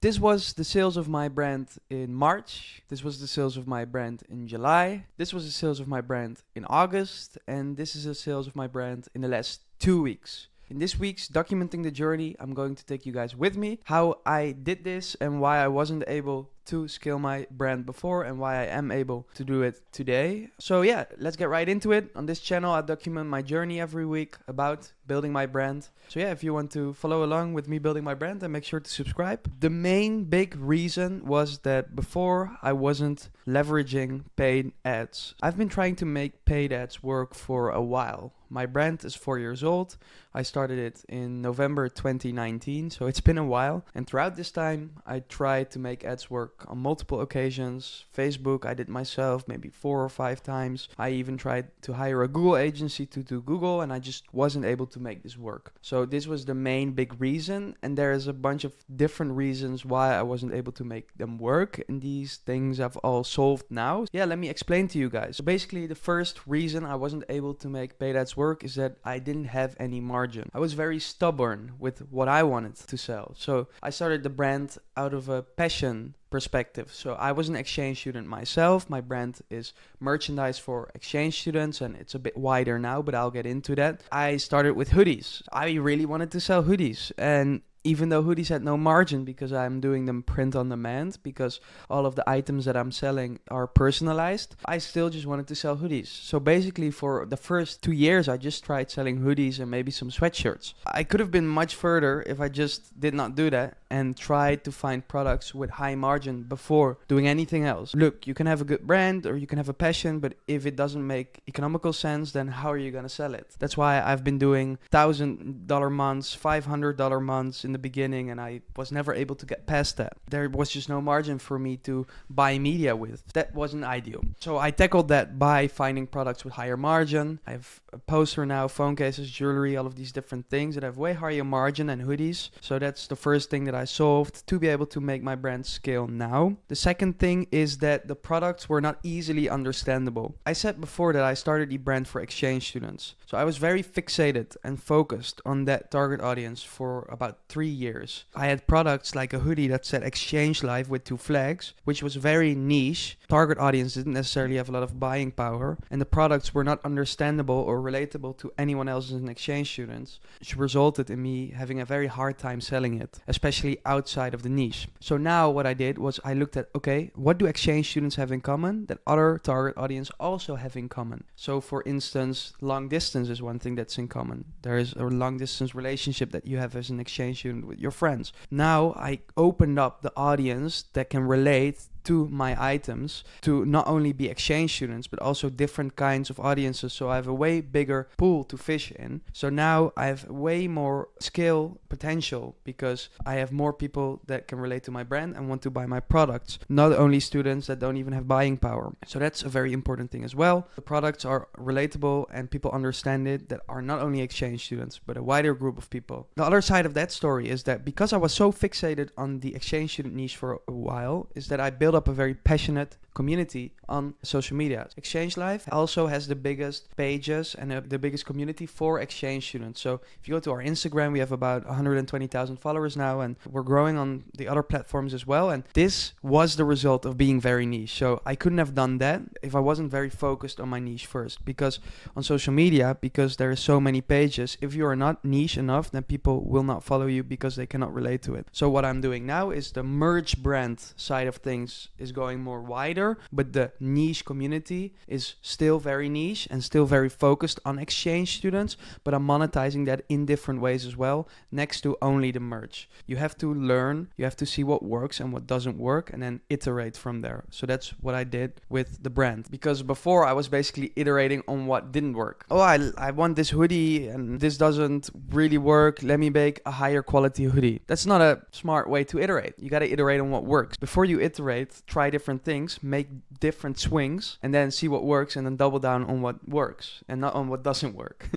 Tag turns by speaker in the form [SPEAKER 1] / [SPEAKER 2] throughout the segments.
[SPEAKER 1] This was the sales of my brand in March. This was the sales of my brand in July. This was the sales of my brand in August. And this is the sales of my brand in the last 2 weeks. In this week's Documenting the Journey, I'm going to take you guys with me how I did this and why I wasn't able to scale my brand before and why I am able to do it today. So yeah, let's get right into it. On this channel, I document my journey every week about building my brand. So yeah, if you want to follow along with me building my brand, then make sure to subscribe. The main big reason was that before I wasn't leveraging paid ads. I've been trying to make paid ads work for a while. My brand is 4 years old. I started it in November 2019, so it's been a while. And throughout this time, I tried to make ads work on multiple occasions. Facebook, I did myself maybe 4 or 5 times. I even tried to hire a Google agency to do Google, and I just wasn't able to make this work. So this was the main big reason, and there is a bunch of different reasons why I wasn't able to make them work. And these things I've all solved now. Yeah, let me explain to you guys. So basically, the first reason I wasn't able to make paid ads work is that I didn't have any margin. I was very stubborn with what I wanted to sell. So I started the brand out of a passion perspective. So I was an exchange student myself. My brand is merchandise for exchange students, and it's a bit wider now, but I'll get into that. I started with hoodies. I really wanted to sell hoodies, and even though hoodies had no margin because I'm doing them print on demand, because all of the items that I'm selling are personalized, I still just wanted to sell hoodies. So basically for the first 2 years, I just tried selling hoodies and maybe some sweatshirts. I could have been much further if I just did not do that and tried to find products with high margin before doing anything else. Look, you can have a good brand or you can have a passion, but if it doesn't make economical sense, then how are you going to sell it? That's why I've been doing $1,000 months, $500 months in the beginning, and I was never able to get past that. There was just no margin for me to buy media with. That wasn't ideal. So I tackled that by finding products with higher margin. I have a poster now, phone cases, jewelry, all of these different things that have way higher margin than hoodies. So that's the first thing that I solved to be able to make my brand scale now. The second thing is that the products were not easily understandable. I said before that I started the brand for exchange students. So I was very fixated and focused on that target audience for about 3 years. I had products like a hoodie that said exchange live with 2 flags, which was very niche. Target audience didn't necessarily have a lot of buying power, and the products were not understandable or relatable to anyone else as an exchange student, which resulted in me having a very hard time selling it, especially outside of the niche. So now what I did was I looked at, okay, what do exchange students have in common that other target audience also have in common? So for instance, long distance is one thing that's in common. There is a long distance relationship that you have as an exchange student with your friends. Now I opened up the audience that can relate to my items to not only be exchange students but also different kinds of audiences, so I have a way bigger pool to fish in. So now I have way more scale potential because I have more people that can relate to my brand and want to buy my products, not only students that don't even have buying power. So that's a very important thing as well. The products are relatable and people understand it that are not only exchange students but a wider group of people. The other side of that story is that because I was so fixated on the exchange student niche for a while, is that I built up a very passionate community on social media. Exchange Live also has the biggest pages and the biggest community for exchange students. So if you go to our Instagram, we have about 120,000 followers now, and we're growing on the other platforms as well. And this was the result of being very niche. So I couldn't have done that if I wasn't very focused on my niche first, because on social media, because there are so many pages, if you are not niche enough, then people will not follow you because they cannot relate to it. So what I'm doing now is the merch brand side of things is going more wider, but the niche community is still very niche and still very focused on exchange students, but I'm monetizing that in different ways as well, next to only the merch. You have to learn, you have to see what works and what doesn't work, and then iterate from there. So that's what I did with the brand, because before I was basically iterating on what didn't work. Oh, I want this hoodie and this doesn't really work. Let me make a higher quality hoodie. That's not a smart way to iterate. You got to iterate on what works. Before you iterate, try different things, make different swings, and then see what works and then double down on what works and not on what doesn't work.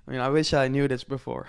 [SPEAKER 1] I mean, I wish I knew this before.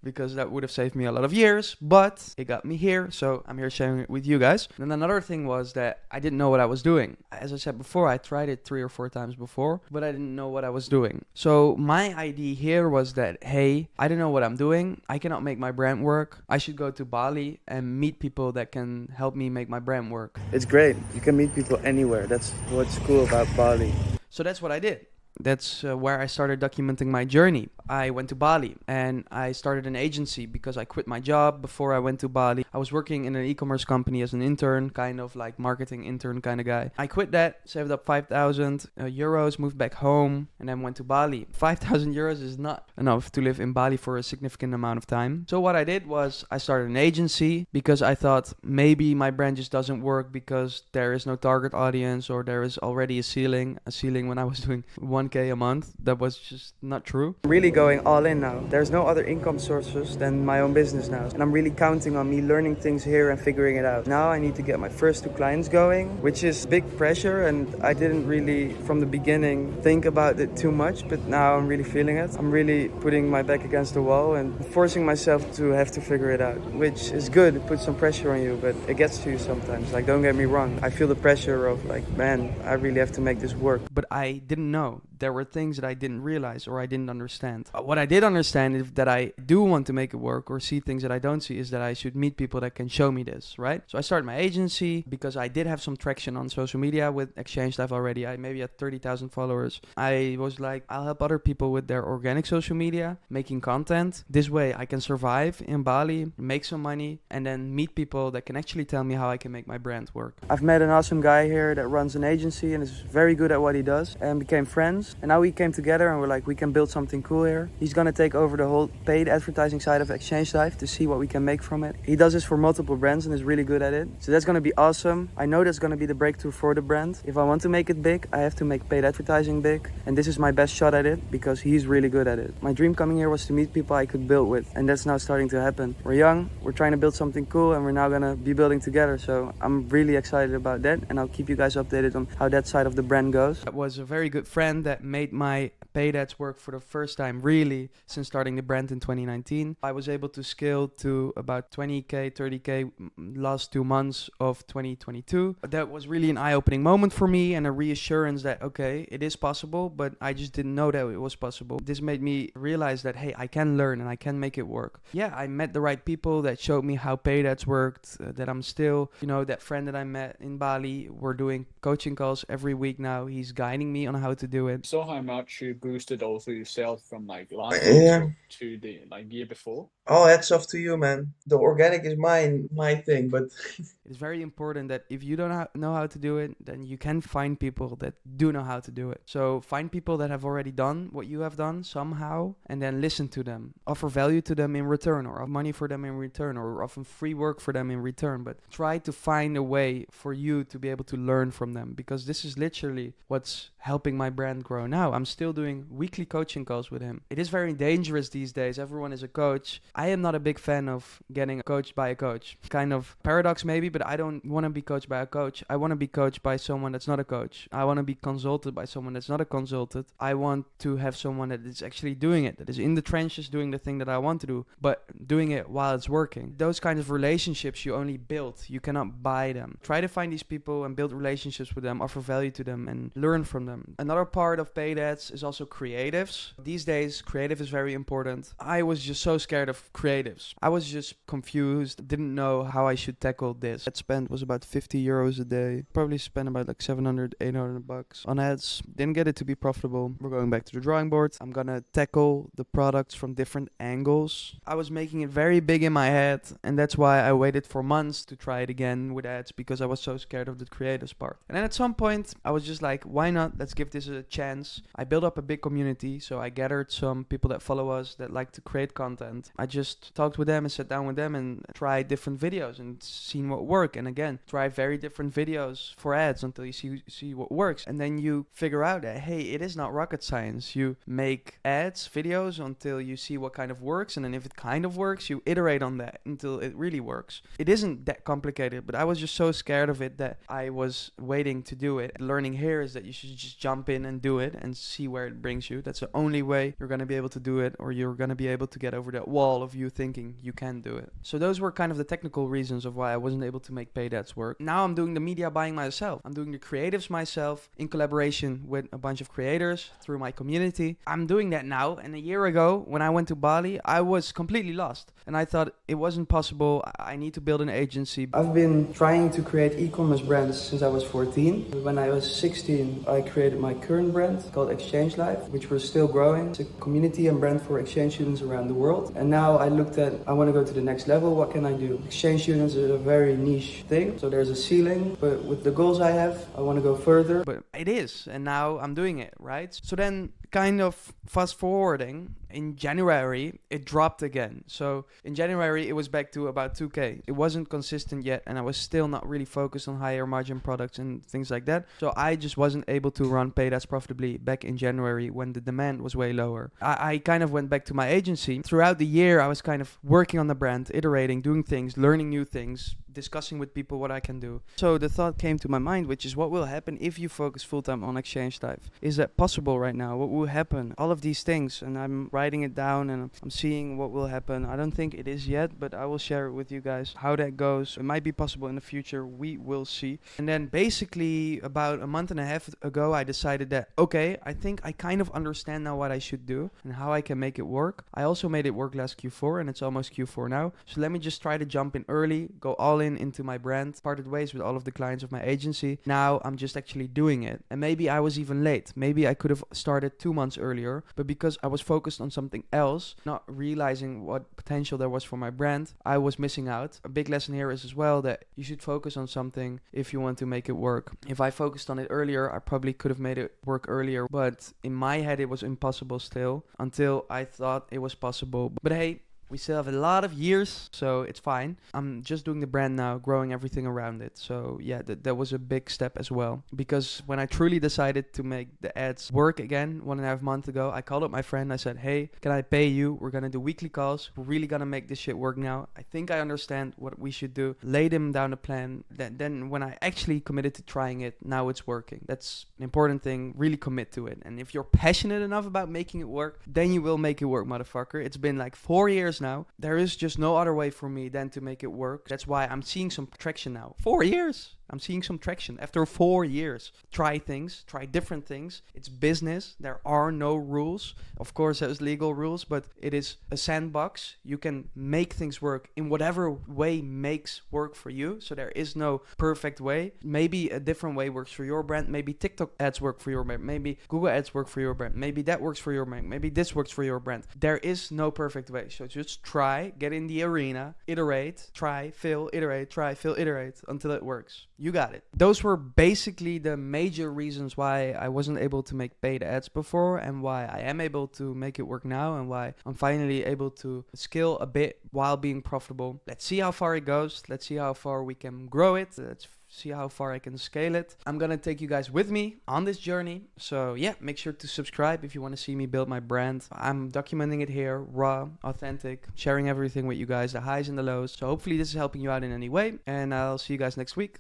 [SPEAKER 1] because that would have saved me a lot of years, but it got me here, so I'm here sharing it with you guys. And another thing was that I didn't know what I was doing. As I said before, I tried it 3 or 4 times before, but I didn't know what I was doing. So my idea here was that, hey, I don't know what I'm doing. I cannot make my brand work. I should go to Bali and meet people that can help me make my brand work.
[SPEAKER 2] It's great. You can meet people anywhere. That's what's cool about Bali.
[SPEAKER 1] So that's what I did. That's where I started documenting my journey. I went to Bali and I started an agency because I quit my job before I went to Bali. I was working in an e-commerce company as an intern, kind of like marketing intern kind of guy. I quit that, saved up 5,000 euros, moved back home, and then went to Bali. 5,000 euros is not enough to live in Bali for a significant amount of time. So what I did was I started an agency because I thought maybe my brand just doesn't work because there is no target audience or there is already a ceiling when I was doing 1K a month. That was just not true.
[SPEAKER 2] I'm really going all in now. There's no other income sources than my own business now. And I'm really counting on me learning things here and figuring it out. Now I need to get my first 2 clients going, which is big pressure. And I didn't really, from the beginning, think about it too much. But now I'm really feeling it. I'm really putting my back against the wall and forcing myself to have to figure it out, which is good. It puts some pressure on you, but it gets to you sometimes. Like, don't get me wrong. I feel the pressure of like, man, I really have to make this work.
[SPEAKER 1] But I didn't know. There were things that I didn't realize or I didn't understand. What I did understand is that I do want to make it work or see things that I don't see is that I should meet people that can show me this, right? So I started my agency because I did have some traction on social media with Exchange Life already. I maybe had 30,000 followers. I was like, I'll help other people with their organic social media, making content. This way I can survive in Bali, make some money, and then meet people that can actually tell me how I can make my brand work.
[SPEAKER 2] I've met an awesome guy here that runs an agency and is very good at what he does and became friends. And now we came together and we're like, we can build something cool here. He's gonna take over the whole paid advertising side of Exchange Life to see what we can make from it. He does this for multiple brands and is really good at it. So that's gonna be awesome. I know that's gonna be the breakthrough for the brand. If I want to make it big, I have to make paid advertising big. And this is my best shot at it because he's really good at it. My dream coming here was to meet people I could build with. And that's now starting to happen. We're young, we're trying to build something cool, and we're now gonna be building together. So I'm really excited about that. And I'll keep you guys updated on how that side of the brand goes.
[SPEAKER 1] That was a very good friend that made my paid ads work for the first time really since starting the brand in 2019. I was able to scale to about 20k, 30k last 2 months of 2022. That was really an eye-opening moment for me and a reassurance that, okay, it is possible, but I just didn't know that it was possible. This made me realize that, hey, I can learn and I can make it work. Yeah, I met the right people that showed me how paid ads worked, that I'm still, that friend that I met in Bali, we're doing coaching calls every week now. He's guiding me on how to do it.
[SPEAKER 3] So how much you boosted also your sales from like last year to the year before?
[SPEAKER 4] Oh, hats off to you, man. The organic is my thing, but
[SPEAKER 1] it's very important that if you don't know how to do it, then you can find people that do know how to do it. So find people that have already done what you have done somehow, and then listen to them. Offer value to them in return, or offer money for them in return, or offer free work for them in return. But try to find a way for you to be able to learn from them, because this is literally what's helping my brand grow now. I'm still doing weekly coaching calls with him. It is very dangerous these days. Everyone is a coach. I am not a big fan of getting coached by a coach. Kind of paradox maybe, but I don't want to be coached by a coach. I want to be coached by someone that's not a coach. I want to be consulted by someone that's not a consultant. I want to have someone that is actually doing it, that is in the trenches doing the thing that I want to do, but doing it while it's working. Those kinds of relationships you only build. You cannot buy them. Try to find these people and build relationships with them, offer value to them, and learn from them. Another part of paid ads is also creatives. These days, creative is very important. I was just so scared of creatives. I was just confused, didn't know how I should tackle this. Ad spend was about 50 euros a day. Probably spent about like 700, 800 bucks on ads. Didn't get it to be profitable. We're going back to the drawing board. I'm gonna tackle the products from different angles. I was making it very big in my head, and that's why I waited for months to try it again with ads, because I was so scared of the creatives part. And then at some point, I was just like, why not? Let's give this a chance. I built up a big community, so I gathered some people that follow us that like to create content. I just talked with them and sat down with them and tried different videos and seen what worked. And again, try very different videos for ads until you see what works. And then you figure out that, hey, it is not rocket science. You make ads, videos until you see what kind of works. And then if it kind of works, you iterate on that until it really works. It isn't that complicated, but I was just so scared of it that I was waiting to do it. Learning here is that you should just just jump in and do it and see where it brings you. That's the only way you're going to be able to do it, or you're going to be able to get over that wall of you thinking you can do it. So those were kind of the technical reasons of why I wasn't able to make paid ads work. Now I'm doing the media buying myself. I'm doing the creatives myself in collaboration with a bunch of creators through my community. I'm doing that now. And a year ago, when I went to Bali, I was completely lost. And I thought it wasn't possible. I need to build an agency.
[SPEAKER 2] I've been trying to create e-commerce brands since I was 14. When I was 16, I created my current brand called Exchange Life, which we're still growing. It's a community and brand for exchange students around the world. And now I looked at, I want to go to the next level. What can I do? Exchange students is a very niche thing. So there's a ceiling, but with the goals I have, I want to go further.
[SPEAKER 1] But it is, and now I'm doing it, right? So then kind of fast forwarding, in January, it dropped again. So in January, it was back to about 2K. It wasn't consistent yet, and I was still not really focused on higher margin products and things like that. So I just wasn't able to run paid ads profitably back in January when the demand was way lower. I kind of went back to my agency. Throughout the year, I was kind of working on the brand, iterating, doing things, learning new things, discussing with people what I can do. So the thought came to my mind, which is what will happen if you focus full-time on Exchange Life? Is that possible right now? What will happen? All of these things, and I'm writing it down and I'm seeing what will happen. I don't think it is yet, but I will share it with you guys how that goes. It might be possible in the future. We will see. And then basically about a month and a half ago, I decided that, okay, I think I kind of understand now what I should do and how I can make it work. I also made it work last Q4 and it's almost Q4 now. So let me just try to jump in early, go all in into my brand, parted ways with all of the clients of my agency. Now I'm just actually doing it. And maybe I was even late. Maybe I could have started 2 months earlier, but because I was focused on something else, not realizing what potential there was for my brand, I was missing out. A big lesson here is as well that you should focus on something if you want to make it work. If I focused on it earlier, I probably could have made it work earlier, but in my head it was impossible still until I thought it was possible. But hey, we still have a lot of years, so it's fine. I'm just doing the brand now, growing everything around it. So yeah, that was a big step as well. Because when I truly decided to make the ads work again 1.5 months ago, I called up my friend. I said, hey, can I pay you? We're going to do weekly calls. We're really going to make this shit work now. I think I understand what we should do. Laid him down a plan. Then when I actually committed to trying it, now it's working. That's an important thing. Really commit to it. And if you're passionate enough about making it work, then you will make it work, motherfucker. It's been like 4 years now. There is just no other way for me than to make it work. That's why I'm seeing some traction now. 4 years. I'm seeing some traction after 4 years. Try things, try different things. It's business. There are no rules. Of course, there's legal rules, but it is a sandbox. You can make things work in whatever way makes work for you. So there is no perfect way. Maybe a different way works for your brand. Maybe TikTok ads work for your brand. Maybe Google ads work for your brand. Maybe that works for your brand. Maybe this works for your brand. There is no perfect way. So just try, get in the arena, iterate, try, fail, iterate, try, fail, iterate until it works. You got it. Those were basically the major reasons why I wasn't able to make paid ads before and why I am able to make it work now and why I'm finally able to scale a bit while being profitable. Let's see how far it goes. Let's see how far we can grow it. Let's see how far I can scale it. I'm gonna take you guys with me on this journey. So yeah, make sure to subscribe if you want to see me build my brand. I'm documenting it here, raw, authentic, sharing everything with you guys, the highs and the lows. So hopefully this is helping you out in any way, and I'll see you guys next week.